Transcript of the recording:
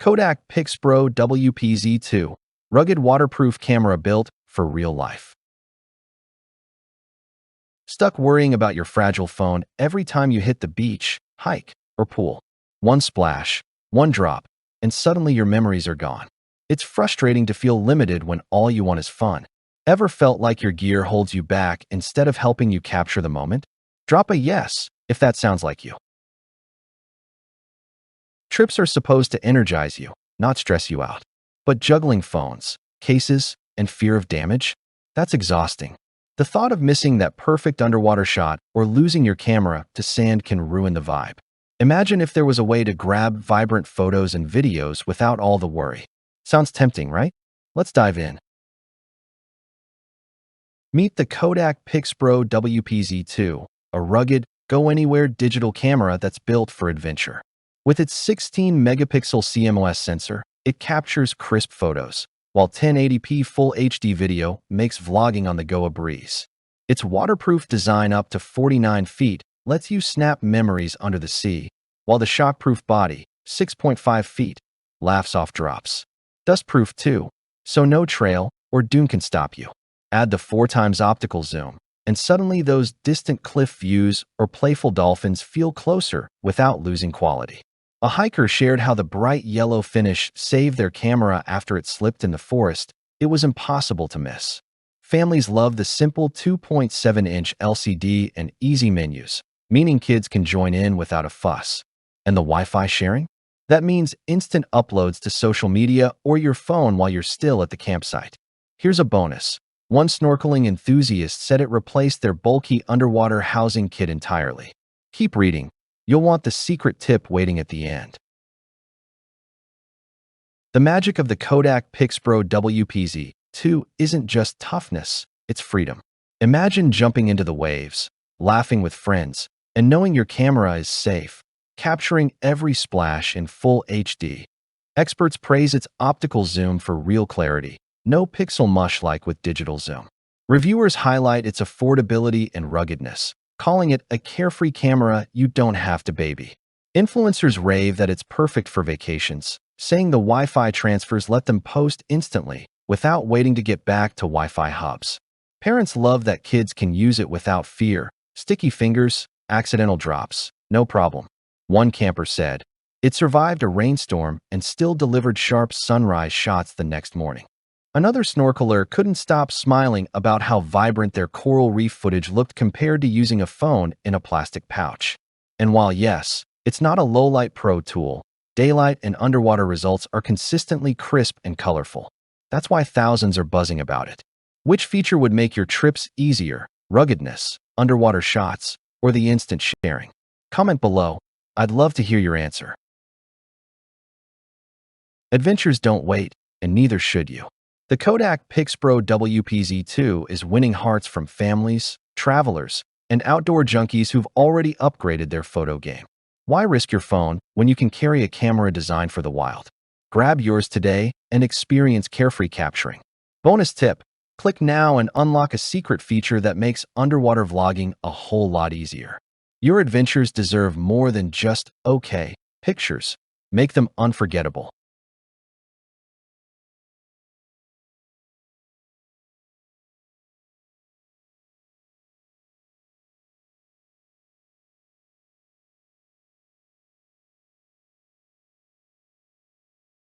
KODAK PIXPRO WPZ2, rugged waterproof camera built for real life. Stuck worrying about your fragile phone every time you hit the beach, hike, or pool? One splash, one drop, and suddenly your memories are gone. It's frustrating to feel limited when all you want is fun. Ever felt like your gear holds you back instead of helping you capture the moment? Drop a yes if that sounds like you. Trips are supposed to energize you, not stress you out. But juggling phones, cases, and fear of damage? That's exhausting. The thought of missing that perfect underwater shot or losing your camera to sand can ruin the vibe. Imagine if there was a way to grab vibrant photos and videos without all the worry. Sounds tempting, right? Let's dive in. Meet the KODAK PIXPRO WPZ2, a rugged, go-anywhere digital camera that's built for adventure. With its 16-megapixel CMOS sensor, it captures crisp photos, while 1080p Full HD video makes vlogging on the go a breeze. Its waterproof design up to 49 feet lets you snap memories under the sea, while the shockproof body, 6.5 feet, laughs off drops. Dustproof too, so no trail or dune can stop you. Add the 4x optical zoom, and suddenly those distant cliff views or playful dolphins feel closer without losing quality. A hiker shared how the bright yellow finish saved their camera after it slipped in the forest. It was impossible to miss. Families love the simple 2.7-inch LCD and easy menus, meaning kids can join in without a fuss. And the Wi-Fi sharing? That means instant uploads to social media or your phone while you're still at the campsite. Here's a bonus. One snorkeling enthusiast said it replaced their bulky underwater housing kit entirely. Keep reading. You'll want the secret tip waiting at the end. The magic of the KODAK PIXPRO WPZ2 isn't just toughness, it's freedom. Imagine jumping into the waves, laughing with friends, and knowing your camera is safe, capturing every splash in full HD. Experts praise its optical zoom for real clarity, no pixel mush like with digital zoom. Reviewers highlight its affordability and ruggedness, calling it a carefree camera you don't have to baby. Influencers rave that it's perfect for vacations, saying the Wi-Fi transfers let them post instantly without waiting to get back to Wi-Fi hubs. Parents love that kids can use it without fear. Sticky fingers, accidental drops, no problem. One camper said, it survived a rainstorm and still delivered sharp sunrise shots the next morning. Another snorkeler couldn't stop smiling about how vibrant their coral reef footage looked compared to using a phone in a plastic pouch. And while yes, it's not a low-light pro tool, daylight and underwater results are consistently crisp and colorful. That's why thousands are buzzing about it. Which feature would make your trips easier? Ruggedness, underwater shots, or the instant sharing? Comment below. I'd love to hear your answer. Adventures don't wait, and neither should you. The KODAK PIXPRO WPZ2 is winning hearts from families, travelers, and outdoor junkies who've already upgraded their photo game. Why risk your phone when you can carry a camera designed for the wild? Grab yours today and experience carefree capturing. Bonus tip, click now and unlock a secret feature that makes underwater vlogging a whole lot easier. Your adventures deserve more than just okay pictures. Make them unforgettable.